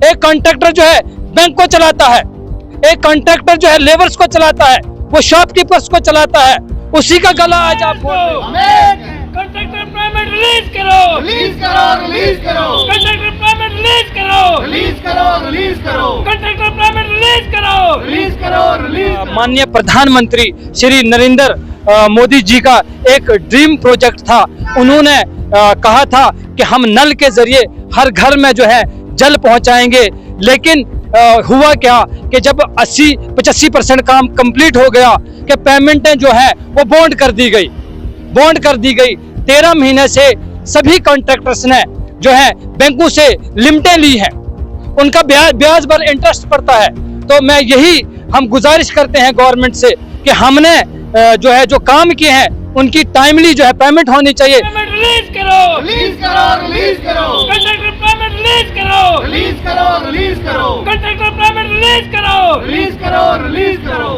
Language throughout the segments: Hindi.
एक कॉन्ट्रैक्टर जो है बैंक को चलाता है, एक कॉन्ट्रैक्टर जो है लेबर्स को चलाता है, वो शॉपकीपर्स को चलाता है, उसी का गला आज आप बोल रहे हो। कॉन्ट्रैक्टर पेमेंट रिलीज करो, रिलीज करो, रिलीज करो, कॉन्ट्रैक्टर पेमेंट रिलीज करो, रिलीज करो, रिलीज करो, कॉन्ट्रैक्टर पेमेंट रिलीज करो, रिलीज करो, रिलीज। माननीय प्रधानमंत्री श्री नरेंद्र मोदी जी का एक ड्रीम प्रोजेक्ट था। उन्होंने कहा था कि हम नल के जरिए हर घर में जो है जल पहुंचाएंगे, लेकिन हुआ क्या कि जब 80-85% काम कंप्लीट हो गया कि पेमेंटें जो है वो बॉन्ड कर दी गई, 13 महीने से सभी कॉन्ट्रैक्टर्स ने जो है बैंकों से लिमिटें ली हैं, उनका ब्याज पर इंटरेस्ट पड़ता है। तो मैं यही हम गुजारिश करते हैं गवर्नमेंट से कि हमने जो है जो काम किए हैं उनकी टाइमली जो है पेमेंट होनी चाहिए। पेमेंट रिलीज करो, रिलीज करो, रिलीज करो, कॉन्ट्रैक्टर पेमेंट रिलीज करो, रिलीज करो, रिलीज करो, कॉन्ट्रैक्टर पेमेंट रिलीज करो, रिलीज करो, रिलीज करो।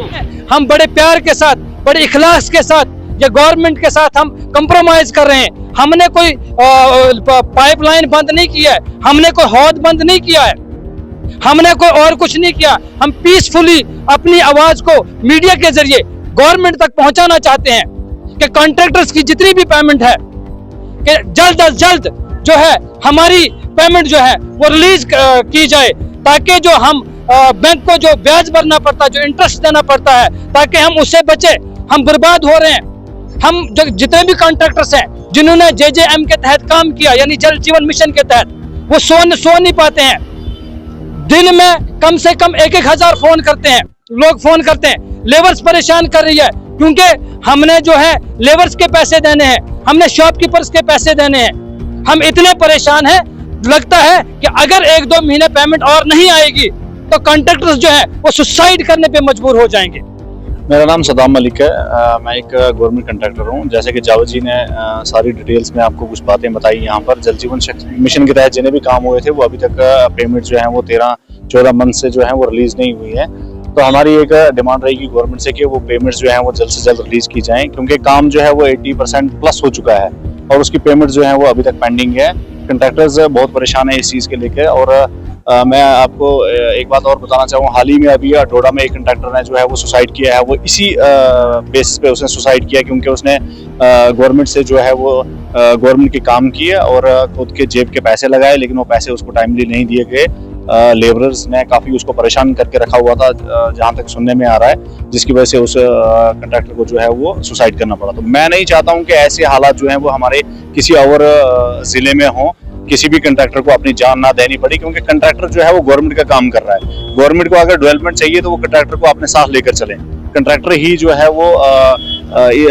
हम बड़े प्यार के साथ, बड़े इखलास के साथ ये गवर्नमेंट के साथ हम कंप्रोमाइज कर रहे हैं। हमने कोई पाइपलाइन बंद नहीं किया है, हमने कोई हौद बंद नहीं किया है, हमने कोई और कुछ नहीं किया। हम पीसफुली अपनी आवाज को मीडिया के जरिए गवर्नमेंट तक पहुंचाना चाहते हैं कि कॉन्ट्रैक्टर्स की जितनी भी पेमेंट है कि जल्द अज जल्द जो है हमारी पेमेंट जो है वो रिलीज की जाए, ताकि जो हम बैंक को जो ब्याज भरना पड़ता है, जो इंटरेस्ट देना पड़ता है, ताकि हम उससे बचे। हम बर्बाद हो रहे हैं। हम जो जितने भी कॉन्ट्रैक्टर्स हैं जिन्होंने JJM के तहत काम किया, यानी जल जीवन मिशन के तहत, वो सो नहीं पाते हैं। दिन में कम से कम 1-1 हजार फोन करते हैं, लोग फोन करते हैं। लेबर्स परेशान कर रही है क्योंकि हमने जो है लेबर्स के पैसे देने हैं, हमने शॉपकीपर्स के पैसे देने हैं। हम इतने परेशान हैं, लगता है कि अगर 1-2 महीने पेमेंट और नहीं आएगी तो कॉन्ट्रैक्टर्स जो है वो सुसाइड करने पे मजबूर हो जाएंगे। मेरा नाम सदाम मलिक है। मैं एक गवर्नमेंट कंट्रैक्टर हूँ। जैसे कि जावेद जी ने सारी डिटेल्स में आपको कुछ बातें बताई। यहाँ पर जल जीवन मिशन के तहत जिन्हें भी काम हुए थे वो अभी तक पेमेंट जो है वो 13-14 मंथ से जो है वो रिलीज नहीं हुई है। तो हमारी एक डिमांड रहेगी गवर्नमेंट से कि वो पेमेंट्स जो है वो जल्द से जल्द रिलीज की जाएं, क्योंकि काम जो है वो 80% प्लस हो चुका है और उसकी पेमेंट जो है वो अभी तक पेंडिंग है। कंट्रैक्टर्स बहुत परेशान है इस चीज़ के लेकर। और मैं आपको एक बात और बताना चाहूँगा, हाल ही में अभी डोडा में एक कंट्रैक्टर ने जो है वो सुसाइड किया है। वो इसी बेसिस पे उसने सुसाइड किया क्योंकि उसने गवर्नमेंट से जो है वो गवर्नमेंट के काम किए और खुद के जेब के पैसे लगाए, लेकिन वो पैसे उसको टाइमली नहीं दिए गए। लेबरर्स ने काफ़ी उसको परेशान करके रखा हुआ था, जहाँ तक सुनने में आ रहा है, जिसकी वजह से उस कंट्रैक्टर को जो है वो सुसाइड करना पड़ा। तो मैं नहीं चाहता हूँ कि ऐसे हालात जो हैं वो हमारे किसी और ज़िले में हों, किसी भी कंट्रैक्टर को अपनी जान ना देनी पड़ी, क्योंकि कंट्रैक्टर जो है वो गवर्नमेंट का काम कर रहा है। गवर्नमेंट को अगर डेवलपमेंट चाहिए तो वो कंट्रैक्टर को अपने साथ लेकर चलें। कंट्रैक्टर ही जो है वो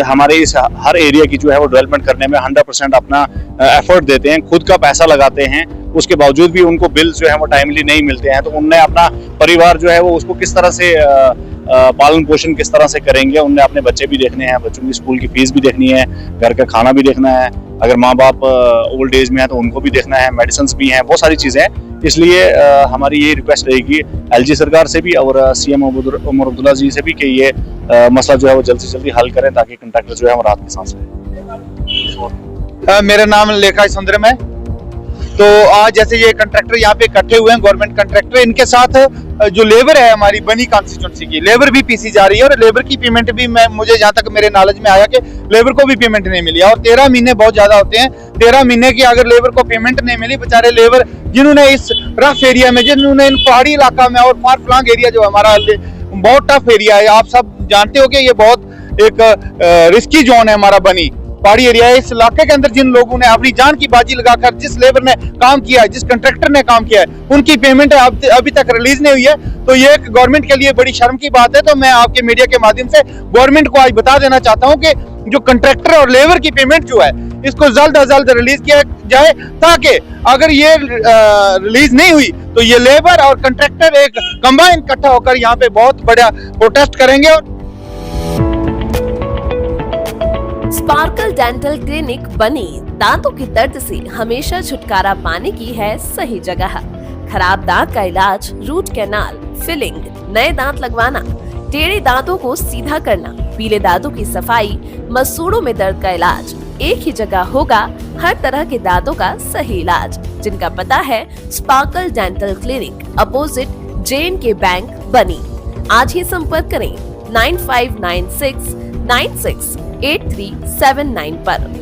हमारे इस हर एरिया की जो है वो डेवलपमेंट करने में 100% अपना एफर्ट देते हैं, खुद का पैसा लगाते हैं। उसके बावजूद भी उनको बिल जो है वो टाइमली नहीं मिलते हैं। तो उनने अपना परिवार जो है वो उसको किस तरह से पालन पोषण किस तरह से करेंगे। उनने अपने बच्चे भी देखने हैं, बच्चों की स्कूल की फीस भी देखनी है, घर का खाना भी देखना है, अगर माँ बाप ओल्ड एज में है तो उनको भी देखना है, मेडिसिन भी हैं, बहुत सारी चीज़ें हैं। इसलिए हमारी ये रिक्वेस्ट रहेगी LG सरकार से भी और CM उमर अब्दुल्ला जी से भी कि ये मसला जो है वो जल्द से जल्दी हल करें, ताकि कंट्रैक्टर जो है वो रात की सांस लें। मेरा नाम लेखा सुंदरम है। तो आज जैसे ये कंट्रैक्टर यहाँ पे इकट्ठे हुए हैं, गवर्नमेंट कंट्रैक्टर, इनके साथ जो लेबर है हमारी बनी कॉन्स्टिट्यूंसी की, लेबर भी पीसी जा रही है और लेबर की पेमेंट भी मुझे जहाँ तक मेरे नॉलेज में आया कि लेबर को भी पेमेंट नहीं मिली। और 13 महीने बहुत ज्यादा होते हैं। 13 महीने की अगर लेबर को पेमेंट नहीं मिली, बेचारे लेबर जिन्होंने इस रफ एरिया में, जिन्होंने इन पहाड़ी इलाका में और फार फ्लांग एरिया जो हमारा बहुत टफ एरिया है, आप सब जानते हो कि ये बहुत एक रिस्की जोन है हमारा बनी पहाड़ी एरिया है। इस इलाके के अंदर जिन लोगों ने अपनी जान की बाजी लगाकर, जिस लेबर ने काम किया है, जिस कंट्रैक्टर ने काम किया है, उनकी पेमेंट अभी तक रिलीज नहीं हुई है। तो ये एक गवर्नमेंट के लिए बड़ी शर्म की बात है। तो मैं आपके मीडिया के माध्यम से गवर्नमेंट को आज बता देना चाहता हूँ कि जो कंट्रैक्टर और लेबर की पेमेंट जो है इसको जल्द अज जल्द रिलीज किया जाए, ताकि अगर ये रिलीज नहीं हुई तो ये लेबर और कंट्रैक्टर एक कंबाइन इकट्ठा होकर यहाँ पे बहुत बड़ा प्रोटेस्ट करेंगे। स्पार्कल डेंटल क्लिनिक बनी दांतों के दर्द से हमेशा छुटकारा पाने की है सही जगह। खराब दांत का इलाज, रूट कैनाल, फिलिंग, नए दांत लगवाना, टेढ़े दांतों को सीधा करना, पीले दांतों की सफाई, मसूड़ों में दर्द का इलाज, एक ही जगह होगा हर तरह के दांतों का सही इलाज, जिनका पता है sparkle dental clinic, opposite J&K bank, बनी। आज ही संपर्क करें 9596968379 पर।